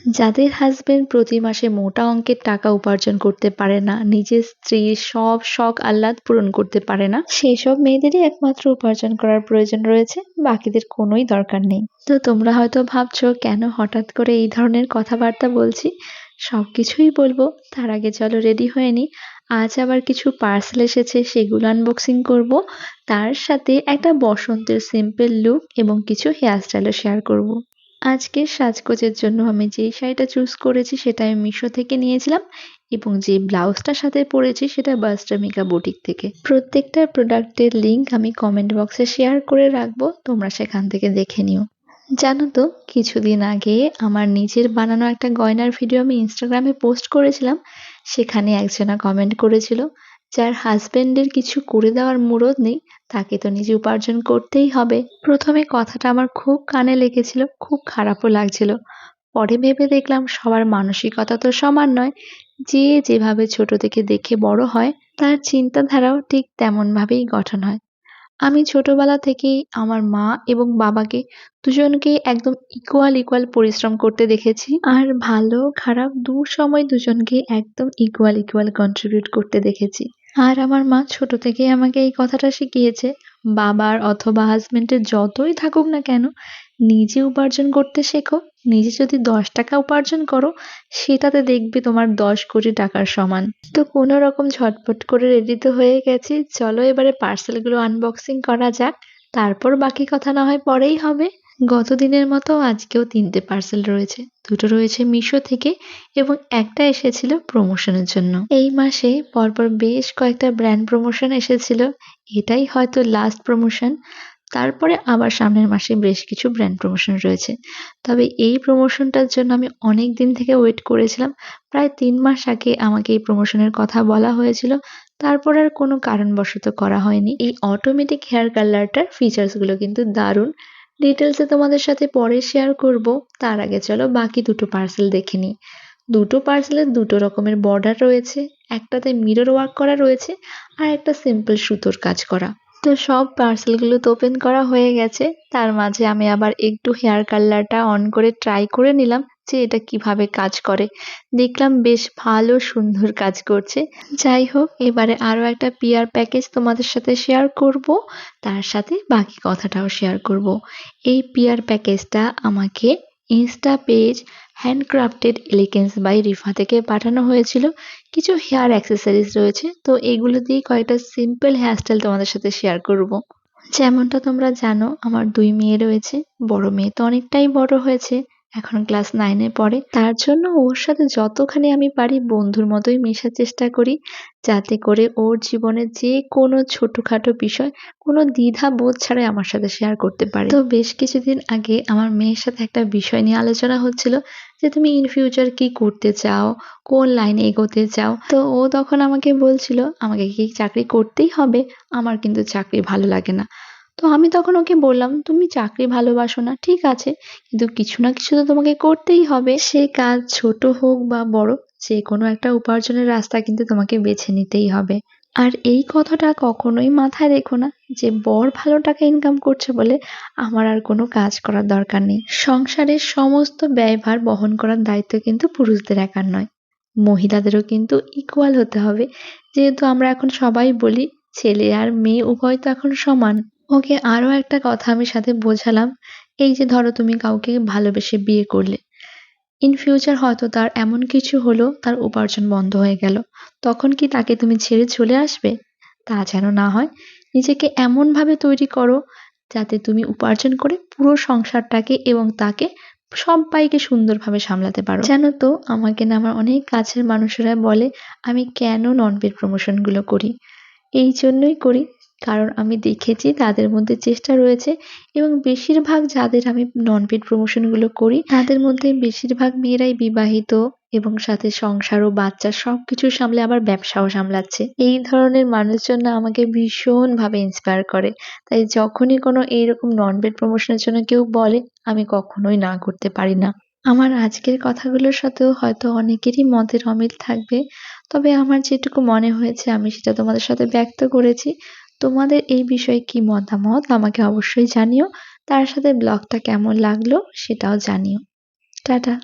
যাদের হাসবেন্ড প্রতি মাসে মোটা অঙ্কের টাকা উপার্জন করতে পারে না, নিজের স্ত্রীর সব শখ আহ্লাদ পূরণ করতে পারে না, সেই সব মেয়েদেরই একমাত্র উপার্জন করার প্রয়োজন রয়েছে, বাকিদের কোনোই দরকার নেই। তো তোমরা হয়তো ভাবছো কেন হঠাৎ করে এই ধরনের কথাবার্তা বলছি। সবকিছুই বলবো, তার আগে চলো রেডি হয়ে নি। আজ আবার কিছু পার্সেল এসেছে, সেগুলো আনবক্সিং করব। তার সাথে একটা বসন্তের সিম্পল লুক এবং কিছু হেয়ার স্টাইলও শেয়ার করব। আজকের সাজগোজের জন্য আমি যেই শাড়িটা চুজ করেছি সেটা আমি মিশো থেকে নিয়েছিলাম, এবং যে ব্লাউজটার সাথে পরেছি সেটা বাস্টামিকা বুটিক থেকে। প্রত্যেকটা প্রোডাক্টের লিংক আমি কমেন্ট বক্সে শেয়ার করে রাখবো, তোমরা সেখান থেকে দেখে নিও। জানো তো, কিছুদিন আগে আমার নিজের বানানো একটা গয়নার ভিডিও আমি ইনস্টাগ্রামে পোস্ট করেছিলাম। সেখানে একজনা কমেন্ট করেছিল, যার হাজবেন্ডের কিছু করে দেওয়ার মুরদ নেই তাকে তো নিজে উপার্জন করতেই হবে। প্রথমে কথাটা আমার খুব কানে লেগেছিল, খুব খারাপও লাগছিল। পরে ভেবে দেখলাম সবার মানসিকতা তো সমান নয়। যে যেভাবে ছোট থেকে দেখে বড় হয়, তার চিন্তাধারাও ঠিক তেমন ভাবেই গঠন হয়। আমি ছোটবেলা থেকেই আমার মা এবং বাবাকে দুজনকেই একদম ইকুয়াল পরিশ্রম করতে দেখেছি, আর ভালো খারাপ সময় দুজনকেই একদম ইকুয়াল কন্ট্রিবিউট করতে দেখেছি। আর আমার মা ছোট থেকেই আমাকে এই কথাটা শিখিয়েছে, বাবার অথবা হাজবেন্ডের যতই থাকুক না কেন, নিজে উপার্জন করতে শেখো। নিজে যদি 10 টাকা উপার্জন করো, সেটাতে দেখবে তোমার 10 কোটি টাকার সমান। তো কোনো রকম ঝটপট করে রেডি তো হয়ে গেছি, চলো এবারে পার্সেলগুলো আনবক্সিং করা যাক। তারপর বাকি কথা না হয় পরেই হবে। গত দিনের মতো আজকেও 3টে পার্সেল রয়েছে। দুটো রয়েছে মিশো থেকে এবং একটা এসেছিল প্রমোশনের জন্য। এই মাসে পরপর বেশ কয়েকটা ব্র্যান্ড প্রমোশন এসেছিল। এটাই হয়তো লাস্ট প্রমোশন। তারপরে আবার সামনের মাসে বেশ কিছু ব্র্যান্ড প্রমোশন রয়েছে। তবে এই প্রমোশনটার জন্য আমি অনেক দিন থেকে ওয়েট করেছিলাম। প্রায় 3 মাস আগে আমাকে এই প্রমোশনের কথা বলা হয়েছিল। তারপর আর কোনো কারণবশত করা হয়নি। এই অটোমেটিক হেয়ার কালারটার ফিচার্স গুলো কিন্তু দারুণ। ডিটেলসে তোমাদের সাথে পরে শেয়ার করব। তার আগে চলো বাকি দুটো পার্সেল দেখে নিই। দুটো পার্সেলের দুটো রকমের বর্ডার রয়েছে। একটাতে মিরর ওয়ার্ক করা রয়েছে, আর একটা সিম্পল সুতোর কাজ করা। তো সব পার্সেলগুলো তো ওপেন করা হয়ে গেছে। তার মাঝে আমি আবার একটু হেয়ার কালারটা অন করে ট্রাই করে নিলাম যে এটা কিভাবে কাজ করে। দেখলাম বেশ ভালো সুন্দর কাজ করছে। যাই হোক, এবারে আরো একটা পিআর প্যাকেজ তোমাদের সাথে শেয়ার করব। তার সাথে বাকি কথাটাও শেয়ার করব। এই পিআর প্যাকেজটা আমাকে insta page handcrafted elegance by Rifa থেকে পাঠানো হয়েছিল। কিছু হেয়ার অ্যাক্সেসরিজ রয়েছে, তো এগুলো দিয়ে কয়েকটা সিম্পল হেয়ারস্টাইল তোমাদের সাথে শেয়ার করব। যেমনটা তোমরা জানো, আমার 2 মেয়ে রয়েছে। বড় মেয়ে তো অনেকটাই বড় হয়েছে, এখন ক্লাস 9-এ পড়ে। তার জন্য ওর সাথে যতখানি আমি পারি বন্ধুর মতোই মেশার চেষ্টা করি, যাতে করে ওর জীবনের যে কোনো ছোটখাটো বিষয় কোনো দ্বিধা বোধ ছাড়াই আমার সাথে শেয়ার করতে পারে। তো বেশ কিছুদিন আগে আমার মেয়ের সাথে একটা বিষয় নিয়ে আলোচনা হচ্ছিল যে তুমি ইন ফিউচার কি করতে চাও, কোন লাইনে এগোতে চাও। তো ও তখন আমাকে বলছিল আমাকে কি চাকরি করতেই হবে, আমার কিন্তু চাকরি ভালো লাগে না। তো আমি তখন ওকে বললাম, তুমি চাকরি ভালোবাসো না ঠিক আছে, কিন্তু কিছু না কিছু তো তোমাকে করতেই হবে। সে কাজ ছোট হোক বা বড়, যে কোনো একটা উপার্জনের রাস্তা কিন্তু তোমাকে বেছে নিতেই হবে। আর এই কথাটা কখনোই মাথায় রেখো না যে বর ভালো টাকা ইনকাম করছে বলে আমার আর কোনো কাজ করার দরকার নেই। সংসারের সমস্ত ব্যয়ভার বহন করার দায়িত্ব কিন্তু পুরুষদের একার নয়, মহিলাদেরও কিন্তু ইকুয়াল হতে হবে। যেহেতু আমরা এখন সবাই বলি ছেলে আর মেয়ে উভয় তো এখন সমান। ওকে আরো একটা কথা আমি সাথে বোঝালাম, এই যে ধরো তুমি কাউকে ভালোবেসে বিয়ে করলে, ইন ফিউচার হয়তো তার এমন কিছু হলো তার উপার্জন বন্ধ হয়ে গেল, তখন কি তাকে তুমি ছেড়ে চলে আসবে? তা যেন না হয়। নিজেকে এমন ভাবে তৈরি করো যাতে তুমি উপার্জন করে পুরো সংসারটাকে এবং তাকে সবাইকে সুন্দরভাবে সামলাতে পারো। জানো তো, আমাকে না আমার অনেক কাছের মানুষেরা বলে আমি কেন নন পেড প্রমোশন গুলো করি। এই জন্যই করি, কারণ আমি দেখেছি তাদের মধ্যে চেষ্টা রয়েছে, এবং বেশিরভাগ যাদের আমি নন পেড প্রমোশন গুলো করি তাদের মধ্যে বেশিরভাগ মেয়েরাই বিবাহিত এবং সাথে সংসার ও বাচ্চা সবকিছু সামলে আবার ব্যবসাও সামলাচ্ছে। এই ধরনের মানুষজন না আমাকে ভীষণ ভাবে ইন্সপায়ার করে। তাই যখনই কোনো এইরকম নন পেড প্রমোশনের জন্য কেউ বলে, আমি কখনোই না করতে পারি না। আমার আজকের কথাগুলোর সাথেও হয়তো অনেকেরই মতের অমিল থাকবে, তবে আমার যেটুকু মনে হয়েছে আমি সেটা তোমাদের সাথে ব্যক্ত করেছি। তোমাদের এই বিষয়ে কি মতামত আমাকে অবশ্যই জানিও। তার সাথে ব্লগটা কেমন লাগলো সেটাও জানিও। টাটা।